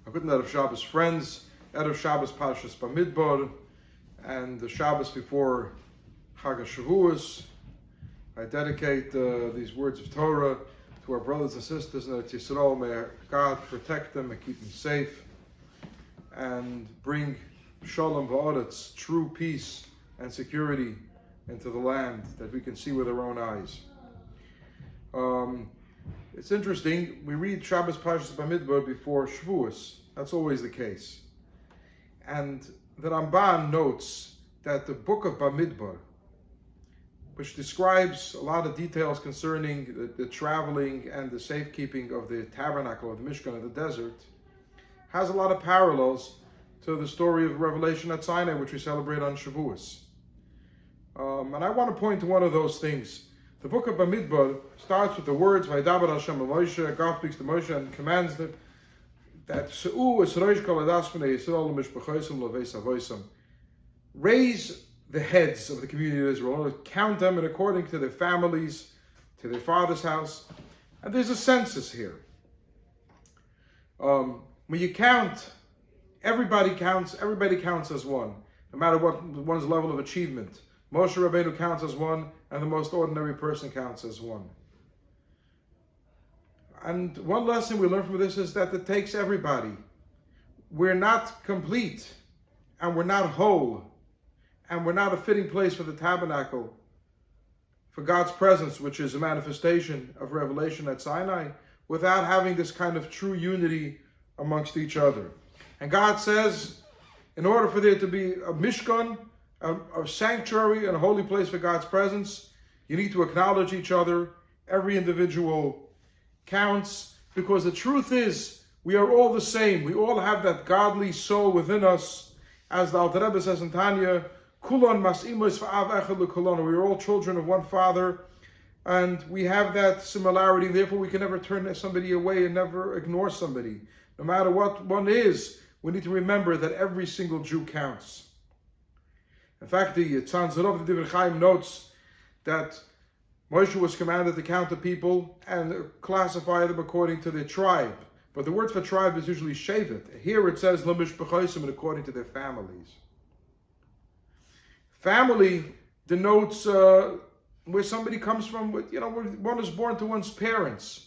A good night of Shabbos, friends. Erev Shabbos Pashas Bamidbar, and the Shabbos before Chag HaShavuos. I dedicate these words of Torah to our brothers and sisters in Eretz Yisrael. May God protect them and keep them safe, and bring Sholom Lieberman, true peace and security into the land that we can see with our own eyes. It's interesting, we read Shabbos Pashas Bamidbar before Shavuos. That's always the case. And the Ramban notes that the book of Bamidbar, which describes a lot of details concerning the traveling and the safekeeping of the tabernacle of the Mishkan in the desert, has a lot of parallels to the story of Revelation at Sinai, which we celebrate on Shavuos. And I want to point to one of those things. The book of Bamidbar starts with the words, Vaydaber Hashem Moshe, God speaks to Moshe and commands them that raise the heads of the community of Israel, count them and according to their families, to their father's house. And there's a census here. When you count, everybody counts as one, no matter what one's level of achievement. Moshe Rabbeinu counts as one, and the most ordinary person counts as one. And one lesson we learn from this is that it takes everybody. We're not complete, and we're not whole, and we're not a fitting place for the tabernacle, for God's presence, which is a manifestation of Revelation at Sinai, without having this kind of true unity amongst each other. And God says, in order for there to be a Mishkan, a sanctuary and a holy place for God's presence, you need to acknowledge each other. Every individual counts, because the truth is, we are all the same. We all have that godly soul within us. As the Alter Rebbe says in Tanya, Kulon mas'imos v'av echad l'kulon. We are all children of one Father, and we have that similarity. Therefore, we can never turn somebody away and never ignore somebody. No matter what one is, we need to remember that every single Jew counts. In fact, the Tzanzarov, the Divrei Chaim, notes that Moshe was commanded to count the people and classify them according to their tribe. But the word for tribe is usually shevet. Here it says l'mish b'chosim, and according to their families. Family denotes where somebody comes from. Where one is born to one's parents.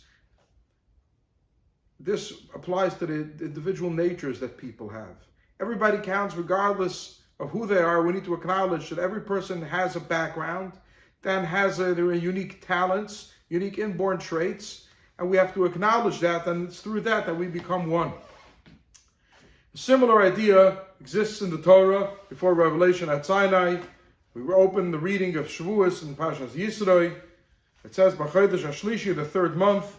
This applies to the individual natures that people have. Everybody counts regardless of who they are. We need to acknowledge that every person has a background, then has their unique talents, unique inborn traits, and we have to acknowledge that, and it's through that we become one. A similar idea exists in the Torah before Revelation at Sinai. We open the reading of Shavuos in Parshas Yisroi. It says, B'chodesh HaShlishi, the third month,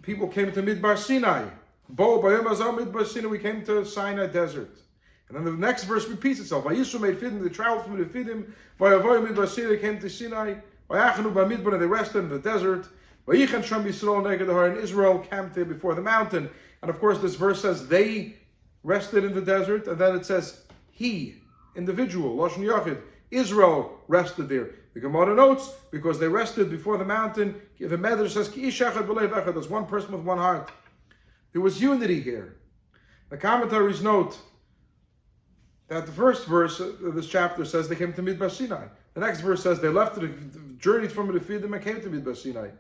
people came to Midbar Sinai. Bo b'yom hazeh Midbar Sinai, we came to Sinai desert. And then the next verse repeats itself. Vayisru made Fidim, they traveled through the Fidim. Vayavoy Midbar Sinai, they came to Sinai. Vayachanu b'Midbar, and they rested in the desert. Vayichan Sham Yisrael neged Har, and Israel camped there before the mountain. And of course, this verse says they rested in the desert, and then it says he, individual, Lashon Yachid, Israel rested there. The Gemara notes, because they rested before the mountain, the Meir says, Ki ish echad b'leiv echad, there's one person with one heart. There was unity here. The commentaries note that the first verse of this chapter says they came to Midbar Sinai. The next verse says they left, journeyed from the Fidim and came to Midbar Sinai.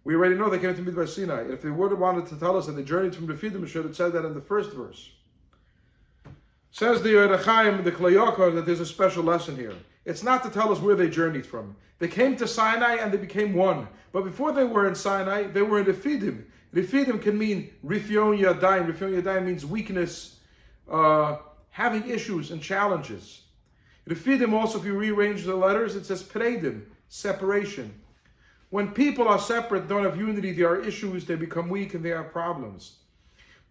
We already know they came to Midbar Sinai. If they would have wanted to tell us that they journeyed from the Fidim, it should have said that in the first verse. Says the Chaim, the Yisochor, that there's a special lesson here. It's not to tell us where they journeyed from. They came to Sinai and they became one. But before they were in Sinai, they were in the Fidim. The Fidim can mean Rifyon Yadayim. Rifyon Yadayim means weakness, having issues and challenges. Refidim also, if you rearrange the letters, it says Peredim, separation. When people are separate, don't have unity, there are issues, they become weak, and there are problems.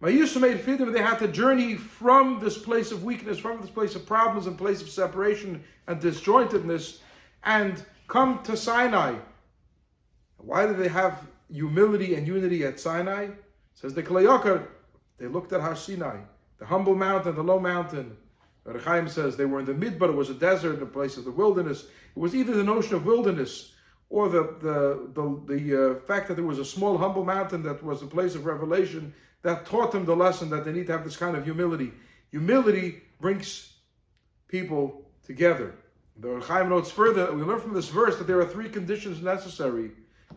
Ma'yusu made Fidim, they had to journey from this place of weakness, from this place of problems and place of separation and disjointedness, and come to Sinai. Why did they have humility and unity at Sinai? It says the Yisochor, they looked at Har Sinai, the humble mountain, the low mountain. Chaim says they were in the Midbar, it was a desert, a place of the wilderness. It was either the notion of wilderness or the fact that there was a small humble mountain that was the place of revelation that taught them the lesson that they need to have this kind of humility. Humility brings people together. The Chaim notes further, we learn from this verse that there are 3 conditions necessary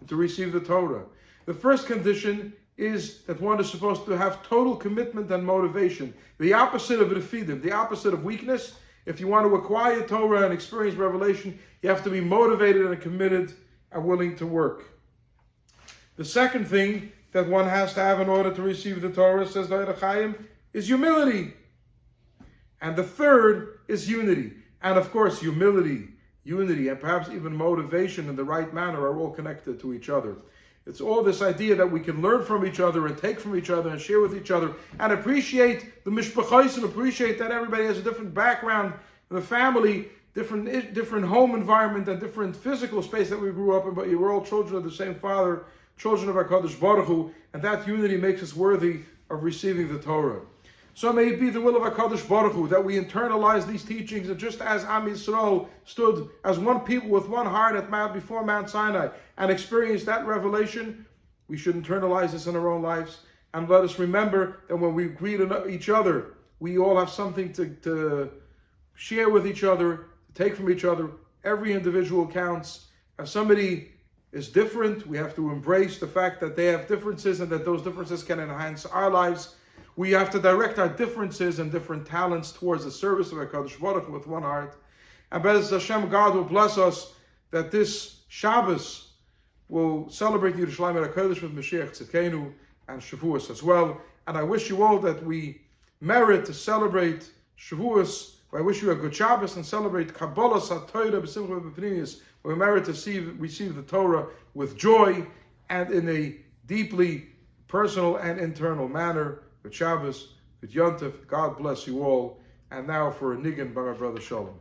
to receive the Torah. The first condition is that one is supposed to have total commitment and motivation. The opposite of refidim, the opposite of weakness. If you want to acquire Torah and experience revelation, you have to be motivated and committed and willing to work. The second thing that one has to have in order to receive the Torah, says the Chaim, is humility. And the third is unity. And of course, humility, unity, and perhaps even motivation in the right manner are all connected to each other. It's all this idea that we can learn from each other and take from each other and share with each other and appreciate the mishpachos and appreciate that everybody has a different background in the family, different home environment and different physical space that we grew up in, but you were all children of the same Father, children of our Kadosh Baruch Hu, and that unity makes us worthy of receiving the Torah. So may it be the will of HaKadosh Baruch Hu that we internalize these teachings, and just as Am Yisrael stood as one people with one heart before Mount Sinai and experienced that revelation, we should internalize this in our own lives. And let us remember that when we greet each other, we all have something to share with each other, to take from each other. Every individual counts. If somebody is different, we have to embrace the fact that they have differences and that those differences can enhance our lives. We have to direct our differences and different talents towards the service of HaKadosh Baruch Hu with one heart. And Bez Hashem, God will bless us that this Shabbos will celebrate Yerushalayim HaKadosh with Mashiach Tzidkenu and Shavuos as well. And I wish you all that we merit to celebrate Shavuos. I wish you a good Shabbos and celebrate Kabbalah SaTorah B'Simcha B'Pnimius. We merit to receive the Torah with joy and in a deeply personal and internal manner. Good Shabbos, good Yontif. God bless you all. And now for a Niggun by my brother Sholom.